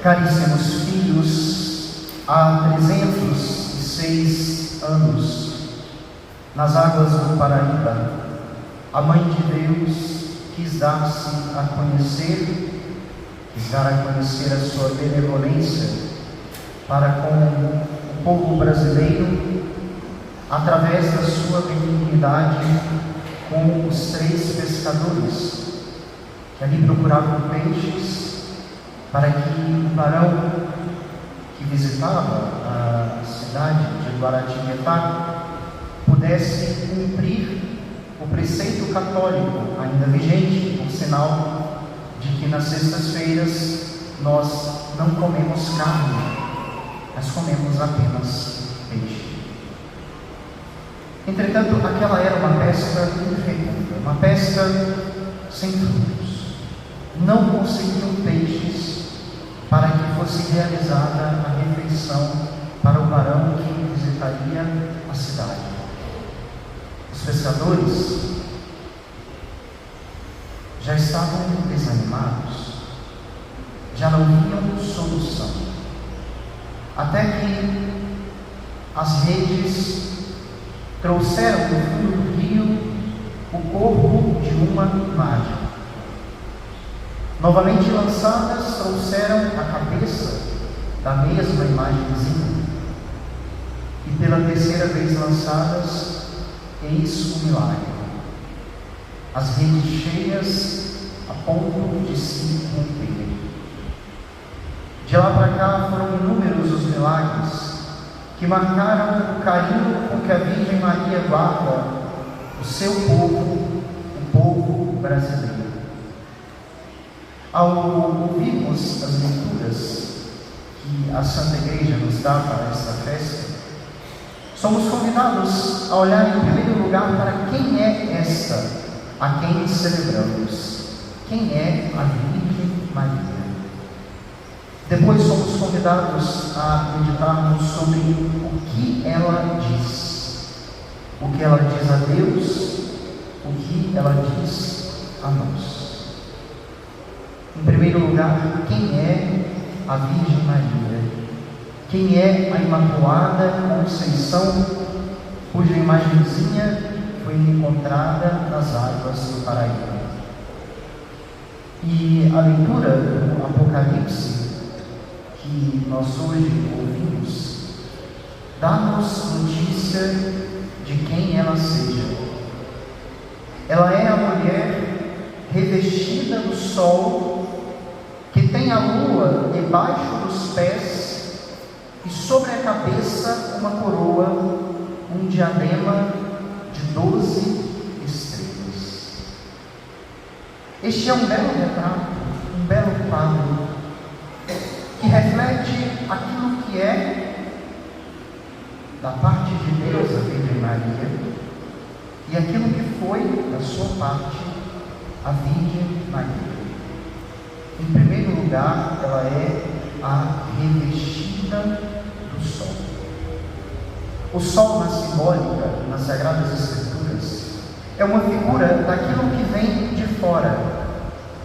Caríssimos filhos, há 306 anos, nas águas do Paraíba, a Mãe de Deus quis dar a conhecer a sua benevolência para com o povo brasileiro, através da sua benignidade com os 3 pescadores que ali procuravam peixes, para que o barão que visitava a cidade de Guaratinguetá pudesse cumprir o preceito católico ainda vigente, por sinal de que nas sextas-feiras nós não comemos carne, mas comemos apenas peixe. Entretanto, aquela era uma pesca infecunda, uma pesca sem frutos. Não conseguiam peixes para que fosse realizada a refeição para o barão que visitaria a cidade. Os pescadores já estavam desanimados, já não viam solução, até que as redes trouxeram do fundo do rio o corpo de uma imagem. Novamente lançadas, trouxeram a cabeça da mesma imagenzinha. E pela terceira vez lançadas, eis o milagre. As redes cheias a ponto de se romper. De lá para cá foram inúmeros os milagres que marcaram o carinho com que a Virgem Maria guarda o seu povo, o povo brasileiro. Ao ouvirmos as leituras que a Santa Igreja nos dá para esta festa, somos convidados a olhar em primeiro lugar para quem é esta a quem celebramos. Quem é a Virgem Maria? Depois somos convidados a meditarmos sobre o que ela diz. O que ela diz a Deus, o que ela diz a nós. Em primeiro lugar, quem é a Virgem Maria? Quem é a Imaculada Conceição, cuja imagenzinha foi encontrada nas águas do Paraíba? E a leitura do Apocalipse, que nós hoje ouvimos, dá-nos notícia de quem ela seja. Ela é a mulher revestida do sol, que tem a lua debaixo dos pés e sobre a cabeça uma coroa, um diadema de 12 estrelas. Este é um belo retrato, um belo quadro, que reflete aquilo que é da parte de Deus a Virgem Maria e aquilo que foi da sua parte a Virgem Maria. Em primeiro lugar, ela é a revestida do sol. O sol, na simbólica, nas Sagradas Escrituras, é uma figura daquilo que vem de fora.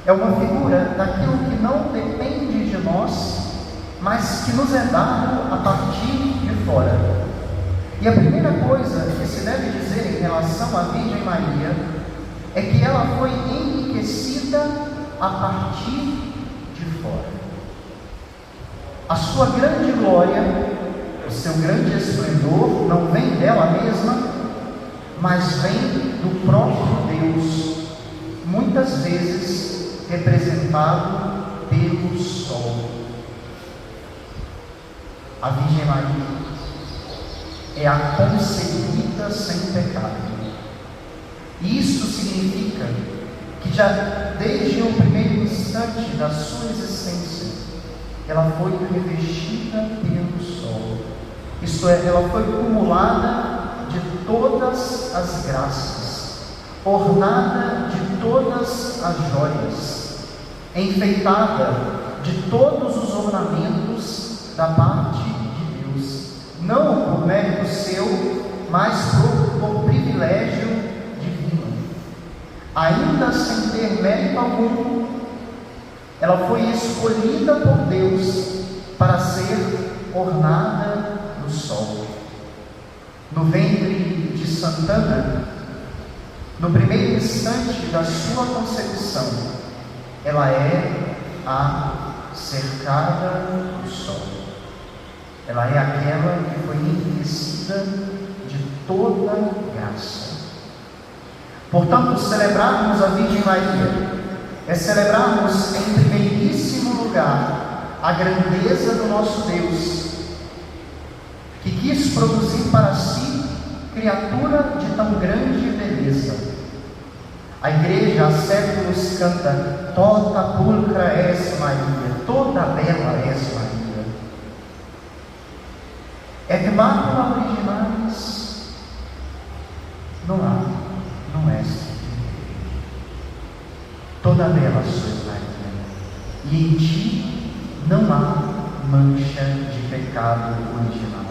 É uma figura daquilo que não depende de nós, mas que nos é dado a partir de fora. E a primeira coisa que se deve dizer em relação à Virgem Maria é que ela foi enriquecida a partir de fora. A sua grande glória, o seu grande esplendor, não vem dela mesma, mas vem do próprio Deus, muitas vezes representado pelo sol. A Virgem Maria é a concebida sem pecado. E isso significa que já desde o primeiro instante da sua existência, ela foi revestida pelo sol. Isto é, ela foi cumulada de todas as graças, ornada de todas as joias, enfeitada de todos os ornamentos da parte de Deus, não por mérito seu, mas por privilégio divino. Ainda sem ter mérito algum, Ela foi escolhida por Deus para ser ornada no sol. No ventre de Santana, no primeiro instante da sua concepção, ela é a cercada do sol. Ela é aquela que foi enriquecida de toda graça. Portanto, celebrarmos a Virgem Maria é celebrarmos em primeiríssimo lugar a grandeza do nosso Deus, que quis produzir para si criatura de tão grande beleza. A Igreja há séculos canta: toda pulcra és Maria, toda bela és Maria. Et macula originalis não és. Toda bela sois Maria, e em ti não há mancha de pecado original.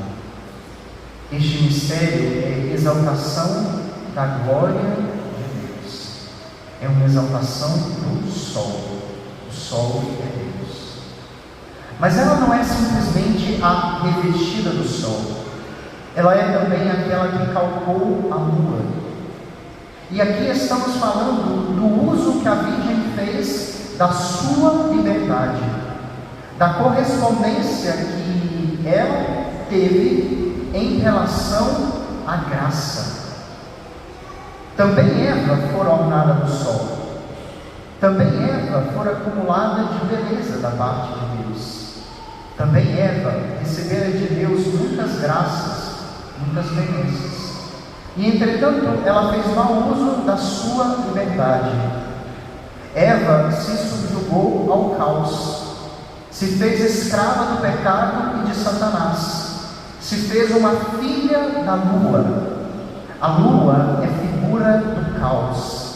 Este mistério é exaltação da glória de Deus. É uma exaltação do sol. O sol é Deus. Mas ela não é simplesmente a revestida do sol. Ela é também aquela que calcou a lua. E aqui estamos falando do uso que a Virgem fez da sua liberdade, da correspondência que ela teve em relação à graça. Também Eva fora ornada do sol. Também Eva fora acumulada de beleza da parte de Deus. Também Eva recebera de Deus muitas graças, muitas benesses. E entretanto, ela fez mau uso da sua liberdade. Eva se subjugou ao caos, se fez escrava do pecado e de Satanás, se fez uma filha da lua. A lua é figura do caos.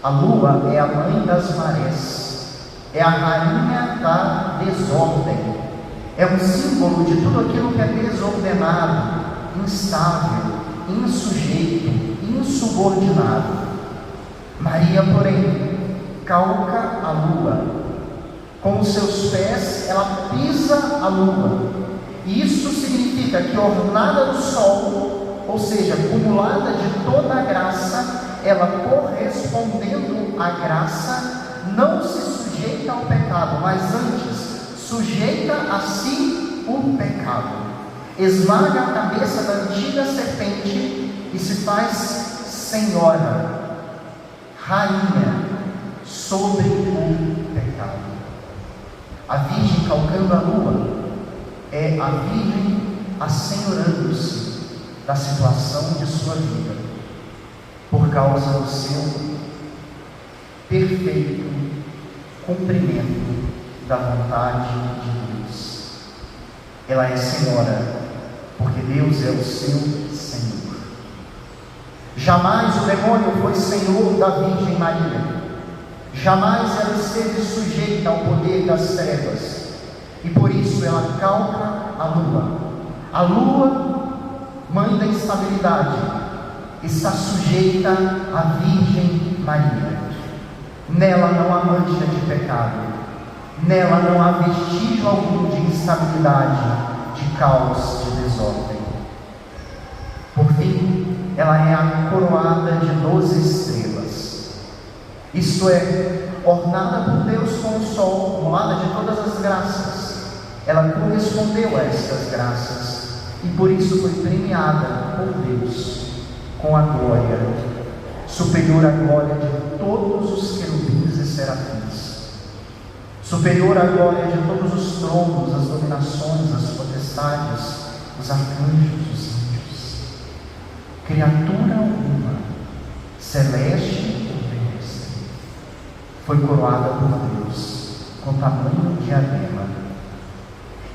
A lua é a mãe das marés, é a rainha da desordem, é um símbolo de tudo aquilo que é desordenado, instável, insujeito, insubordinado. Maria, porém, calca a lua. Com os seus pés, ela pisa a lua. E isso significa que, ornada do sol, ou seja, acumulada de toda a graça, ela, correspondendo à graça, não se sujeita ao pecado, mas antes sujeita a si o pecado. Esmaga a cabeça da antiga serpente e se faz senhora, rainha sobre o pecado. A Virgem calcando a lua é a Virgem assenhorando-se da situação de sua vida, por causa do seu perfeito cumprimento da vontade de Deus. Ela é senhora, porque Deus é o seu Senhor. Jamais o demônio foi senhor da Virgem Maria. Jamais ela esteve sujeita ao poder das trevas. E por isso ela calca a lua. A lua, mãe da instabilidade, está sujeita à Virgem Maria. Nela não há mancha de pecado. Nela não há vestígio algum de instabilidade, de caos, de desordem. Por fim, ela é a coroada de 12 estrelas. Isto é, ornada por Deus com o sol, coroada de todas as graças. Ela correspondeu a estas graças e por isso foi premiada por Deus com a glória, superior à glória de todos os querubins e serafins, superior à glória de todos os tronos, as dominações, as potestades, os arcanjos, os anjos. Criatura alguma, celeste ou terrestre, foi coroada por Deus com tamanho diadema.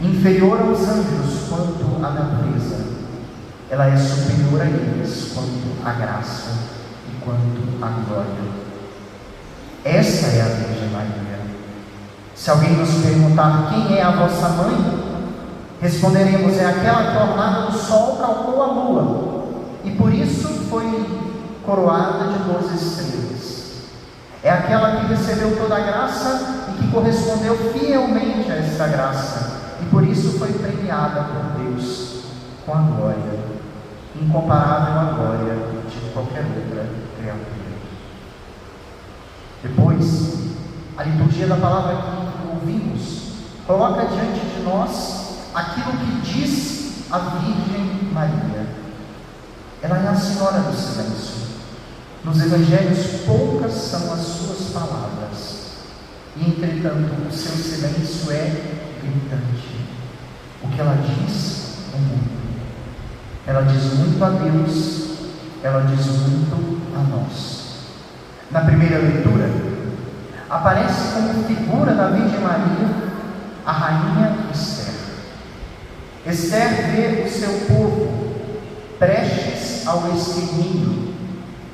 Inferior aos anjos quanto à natureza, ela é superior a eles quanto à graça e quanto à glória. Essa é a Virgem Maria. Se alguém nos perguntar quem é a vossa mãe, responderemos: é aquela que, ornada do sol, calcou a lua, e por isso foi coroada de 12 estrelas. É aquela que recebeu toda a graça e que correspondeu fielmente a esta graça e por isso foi premiada por Deus com a glória, incomparável à glória de qualquer outra criatura. Depois, a liturgia da palavra que ouvimos coloca diante de nós aquilo que diz a Virgem Maria. Ela é a Senhora do Silêncio. Nos Evangelhos, poucas são as suas palavras, e entretanto o seu silêncio é gritante. O que ela diz é muito. Ela diz muito a Deus, ela diz muito a nós. Na primeira leitura, aparece como figura da Virgem Maria a rainha Esther. Esther vê o seu povo prestes ao extermínio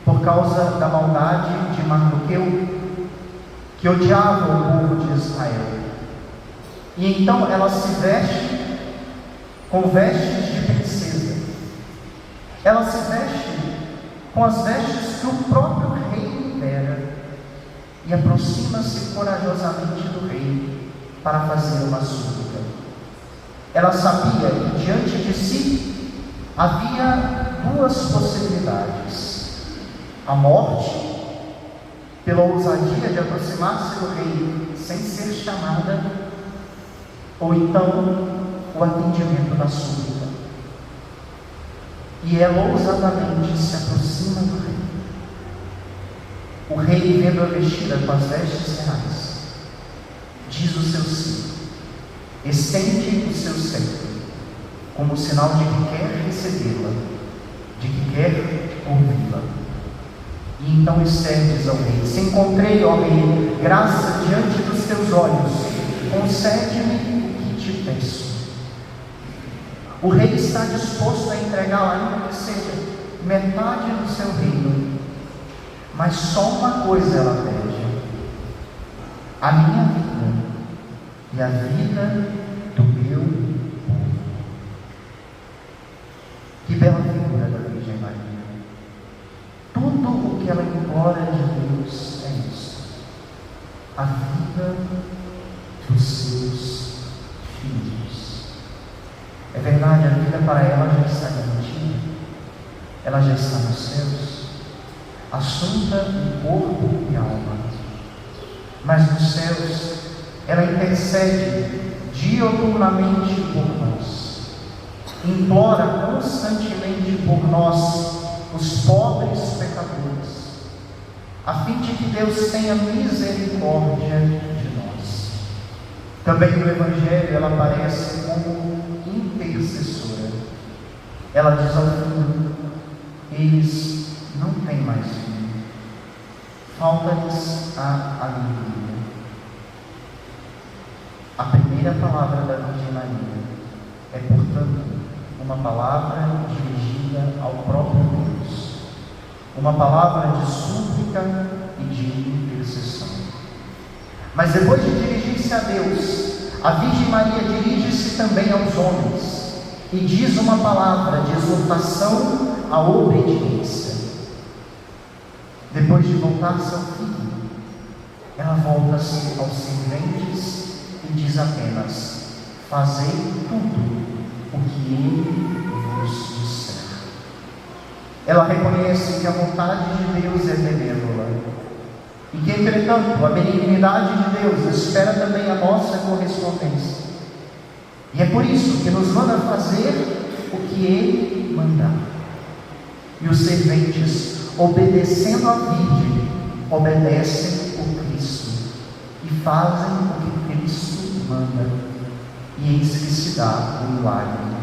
por causa da maldade de Mardoqueu, que odiava o povo de Israel. E então ela se veste com vestes de princesa. Ela se veste com as vestes que o próprio rei dera e aproxima-se corajosamente do rei para fazer uma súplica. Ela sabia que diante de si havia duas possibilidades: a morte, pela ousadia de aproximar-se do rei sem ser chamada, ou então o atendimento da súplica. E ela ousadamente se aproxima do rei. O rei, vendo-a vestida com as vestes reais, diz o seu sim, estende o seu cetro, como sinal de que quer recebê-la, de que quer ouvi-la. E então Esther diz ao rei: se encontrei, ó rei, graça diante dos teus olhos, concede-me o que te peço. O rei está disposto a entregá-la, ainda que seja metade do seu reino, mas só uma coisa ela pede: a minha vida e a vida do meu povo. Que bela figura da Virgem Maria! Tudo o que ela implora de Deus é isso: a vida dos seus filhos. É verdade, a vida para ela já está garantida, ela já está nos céus, assunta em corpo e alma. Mas nos céus, ela intercede diuturnamente por nós, implora constantemente por nós, os pobres pecadores, a fim de que Deus tenha misericórdia de nós. Também no Evangelho ela aparece como intercessora. Ela diz ao filho: eles não têm mais filho, falta-lhes a alegria. A primeira palavra da Virgem Maria é, portanto, uma palavra dirigida ao próprio Deus, uma palavra de súplica e de intercessão. Mas depois de dirigir-se a Deus, a Virgem Maria dirige-se também aos homens e diz uma palavra de exortação à obediência. Depois de voltar-se ao Filho, ela volta-se aos serventes e diz apenas: fazei tudo o que Ele vos disser. Ela reconhece que a vontade de Deus é benévola e que, entretanto, a benignidade de Deus espera também a nossa correspondência. E é por isso que nos manda fazer o que Ele mandar. E os serventes, obedecendo a Virgem, obedecem o Cristo e fazem o que Cristo manda. E eis que se dá o milagre.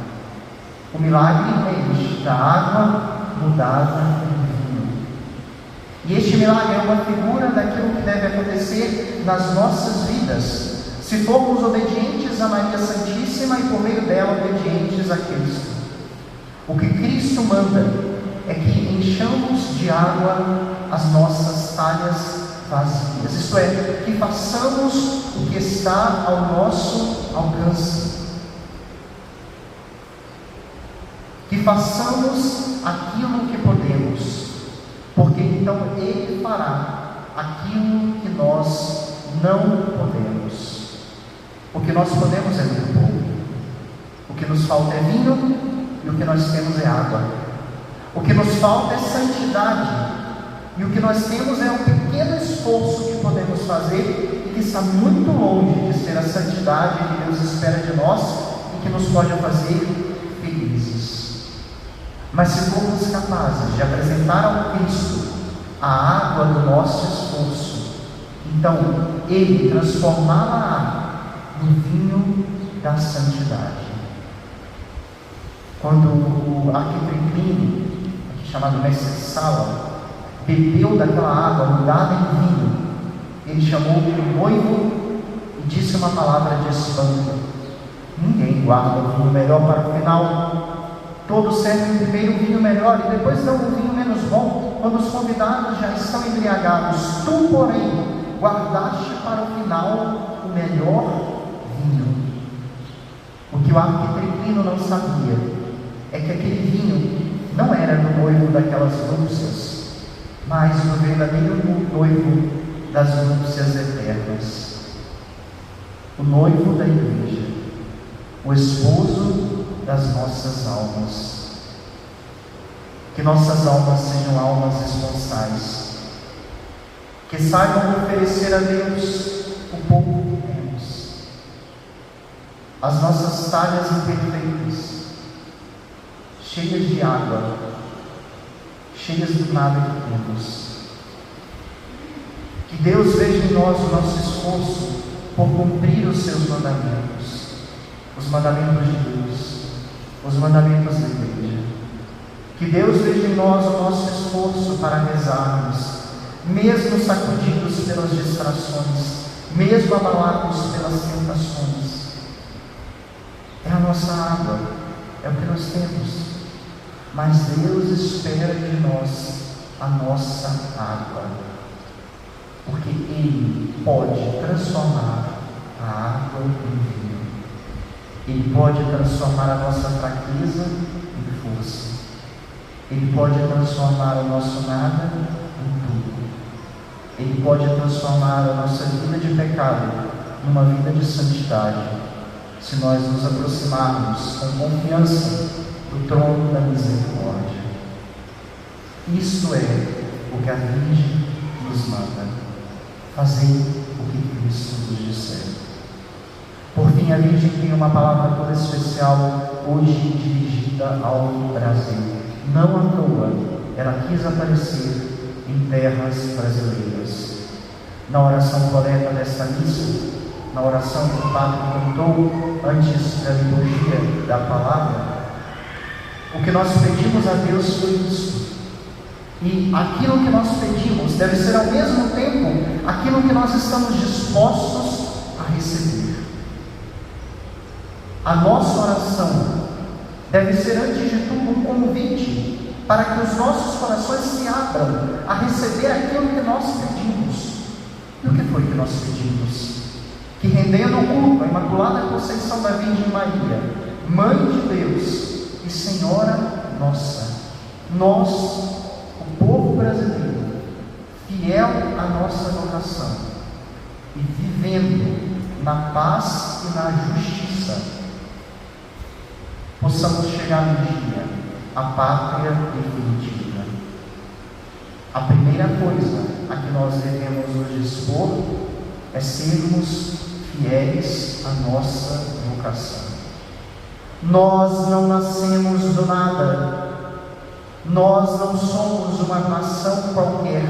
O milagre é este, da água mudada em vinho. E este milagre é uma figura daquilo que deve acontecer nas nossas vidas, se formos obedientes a Maria Santíssima e por meio dela obedientes a Cristo. O que Cristo manda é que enchamos de água as nossas talhas vazias, isto é, que façamos o que está ao nosso alcance, que façamos aquilo que podemos, porque então Ele fará aquilo que nós não podemos. O que nós podemos é muito pouco. O que nos falta é vinho e o que nós temos é água. O que nos falta é santidade e o que nós temos é um pequeno esforço que podemos fazer e que está muito longe de ser a santidade que Deus espera de nós e que nos pode fazer felizes. Mas se formos capazes de apresentar ao Cristo a água do nosso esforço, então Ele transformará no vinho da santidade. Quando o arquitriclino, aqui chamado mestre de Sala, bebeu daquela água mudada em vinho, ele chamou o noivo e disse uma palavra de espanto: ninguém guarda o vinho melhor para o final. Todos servem primeiro o vinho melhor e depois dão o vinho menos bom, quando os convidados já estão embriagados. Tu, porém, guardaste para o final o melhor vinho. O que o arquitriclino não sabia é que aquele vinho não era do noivo daquelas núpcias, mas do verdadeiro noivo das núpcias eternas. O noivo da igreja, o esposo das nossas almas. Que nossas almas sejam almas responsais, que saibam oferecer a Deus o pouco que temos, as nossas talhas imperfeitas, cheias de água, cheias do nada que temos. Que Deus veja em nós o nosso esforço por cumprir os seus mandamentos, os mandamentos de Deus, os mandamentos da igreja. Que Deus veja em nós o nosso esforço para rezarmos, mesmo sacudidos pelas distrações, mesmo abalados pelas tentações. É a nossa água, é o que nós temos. Mas Deus espera de nós a nossa água, porque Ele pode transformar a água em vinho. Ele pode transformar a nossa fraqueza em força. Ele pode transformar o nosso nada em tudo. Ele pode transformar a nossa vida de pecado numa vida de santidade, se nós nos aproximarmos com confiança do trono da misericórdia. Isto é o que a Virgem nos manda: fazer o que Cristo nos disser. Por fim, a Virgem tem uma palavra toda especial hoje dirigida ao Brasil. Não à toa, ela quis aparecer em terras brasileiras. Na oração coleta desta missa, na oração que o Padre cantou antes da liturgia da palavra, o que nós pedimos a Deus foi isso. E aquilo que nós pedimos deve ser ao mesmo tempo aquilo que nós estamos dispostos a receber. A nossa oração deve ser, antes de tudo, um convite para que os nossos corações se abram a receber aquilo que nós pedimos. E o que foi que nós pedimos? Que, rendendo o culto à Imaculada Conceição da Virgem Maria, Mãe de Deus e Senhora nossa, nós, o povo brasileiro, fiel à nossa vocação e vivendo na paz e na justiça, possamos chegar um dia à pátria definitiva. A primeira coisa a que nós devemos nos dispor é sermos fiéis à nossa vocação. Nós não nascemos do nada, nós não somos uma nação qualquer,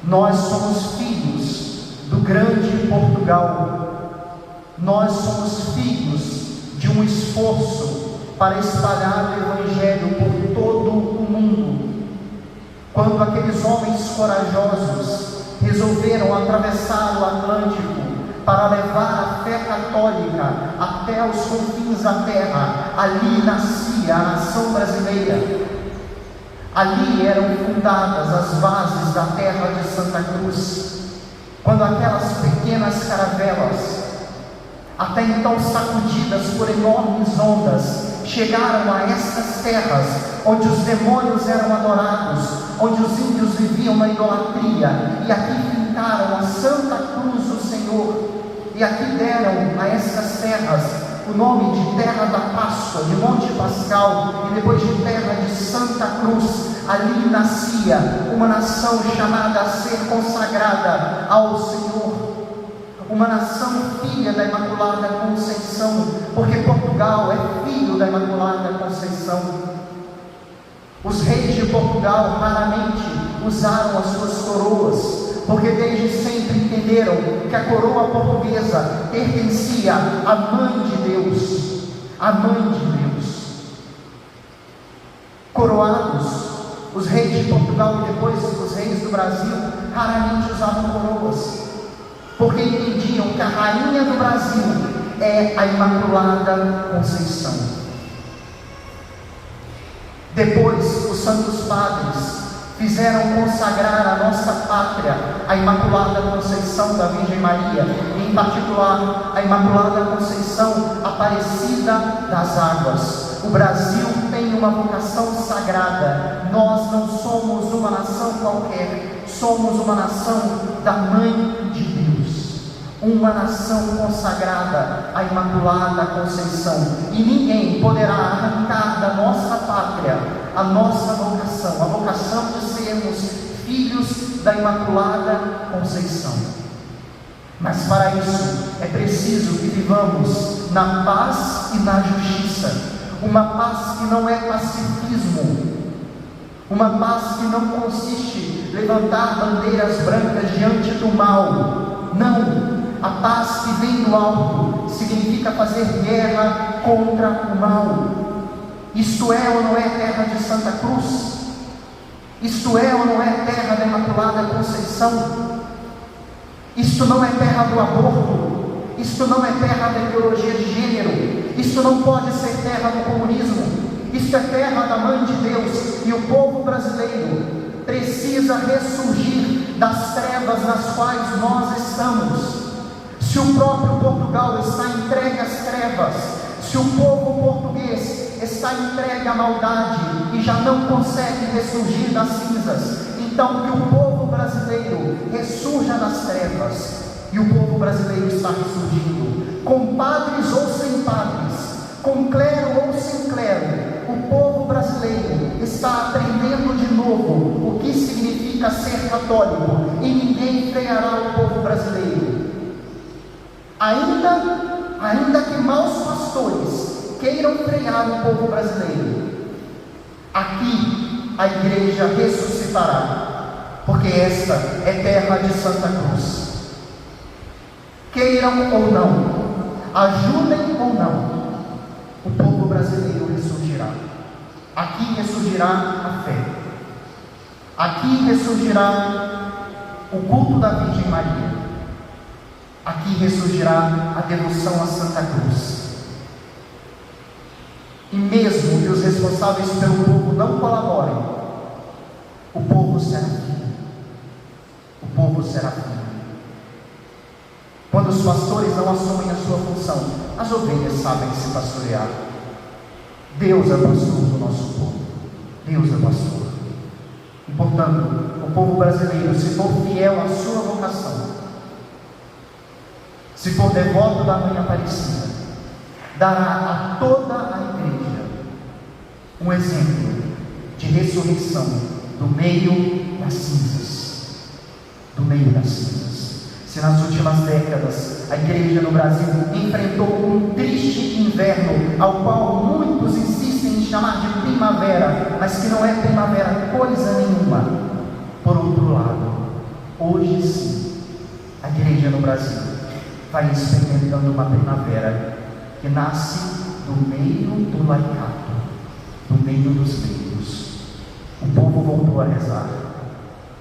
nós somos filhos do grande Portugal, nós somos filhos de um esforço para espalhar o Evangelho por todo o mundo. Quando aqueles homens corajosos resolveram atravessar o Atlântico para levar a fé católica até os confins da terra, ali nascia a nação brasileira. Ali eram fundadas as bases da terra de Santa Cruz. Quando aquelas pequenas caravelas, até então sacudidas por enormes ondas, chegaram a estas terras, onde os demônios eram adorados, onde os índios viviam na idolatria, e aqui edificaram a Santa Cruz do Senhor, e aqui deram a estas terras o nome de Terra da Páscoa, de Monte Pascal, e depois de Terra de Santa Cruz. Ali nascia uma nação chamada a ser consagrada ao Senhor, uma nação filha da Imaculada Conceição, porque Portugal é filho da Imaculada Conceição. Os reis de Portugal raramente usaram as suas coroas, porque desde sempre entenderam que a coroa portuguesa pertencia à Mãe de Deus, à Mãe de Deus. Coroados, os reis de Portugal e depois os reis do Brasil raramente usavam coroas, porque entendiam que a rainha do Brasil é a Imaculada Conceição. Depois, os santos padres fizeram consagrar a nossa pátria à Imaculada Conceição da Virgem Maria, e em particular a Imaculada Conceição Aparecida das Águas. O Brasil tem uma vocação sagrada. Nós não somos uma nação qualquer, somos uma nação da Mãe de Deus, uma nação consagrada à Imaculada Conceição, e ninguém poderá arrancar da nossa pátria a nossa vocação, a vocação de sermos filhos da Imaculada Conceição. Mas para isso é preciso que vivamos na paz e na justiça, uma paz que não é pacifismo, uma paz que não consiste em levantar bandeiras brancas diante do mal. Não, a paz que vem do alto significa fazer guerra contra o mal. Isto é ou não é terra de Santa Cruz? Isto é ou não é terra da Imaculada Conceição? Isto não é terra do aborto? Isto não é terra da ideologia de gênero? Isto não pode ser terra do comunismo? Isto é terra da Mãe de Deus, e o povo brasileiro precisa ressurgir das trevas nas quais nós estamos. Se o próprio Portugal está entregue às trevas, se o povo português está entregue à maldade e já não consegue ressurgir das cinzas, então que o povo brasileiro ressurja das trevas. E o povo brasileiro está ressurgindo, com padres ou sem padres, com clero ou sem clero. O povo brasileiro está aprendendo de novo o que significa ser católico, e ninguém freará o povo brasileiro. Ainda que maus pastores queiram frear o povo brasileiro, aqui a igreja ressuscitará, porque esta é terra de Santa Cruz. Queiram ou não, ajudem ou não, o povo brasileiro ressurgirá. Aqui ressurgirá a fé, aqui ressurgirá o culto da Virgem Maria, aqui ressurgirá a devoção a Santa Cruz. E mesmo que os responsáveis pelo povo não colaborem, o povo será firme. O povo será firme. Quando os pastores não assumem a sua função, as ovelhas sabem se pastorear. Deus é pastor do nosso povo. Deus é pastor. E portanto, o povo brasileiro, se for fiel à sua vocação, se for devoto da Mãe Aparecida, dará a toda a igreja um exemplo de ressurreição do meio das cinzas. Do meio das cinzas. Se nas últimas décadas a igreja no Brasil enfrentou um triste inverno, ao qual muitos insistem em chamar de primavera, mas que não é primavera coisa nenhuma, por outro lado, hoje sim, a igreja no Brasil vai experimentando uma primavera que nasce do meio do laicato, do meio dos leigos. O povo voltou a rezar,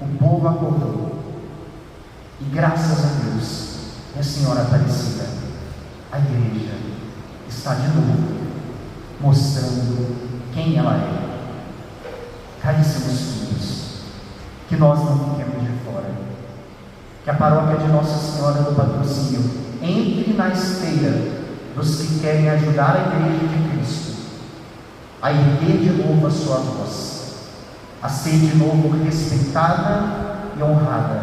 o povo acordou, e graças a Deus, a Senhora Aparecida, a igreja está de novo mostrando quem ela é. Caríssimos filhos, que nós não fiquemos de fora, que a paróquia de Nossa Senhora do Patrocínio entre na esteira dos que querem ajudar a igreja de Cristo a erguer de novo a sua voz, a ser de novo respeitada e honrada,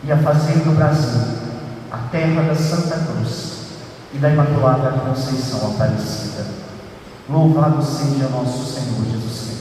e a fazer do Brasil a terra da Santa Cruz e da Imaculada Conceição Aparecida. Louvado seja nosso Senhor Jesus Cristo.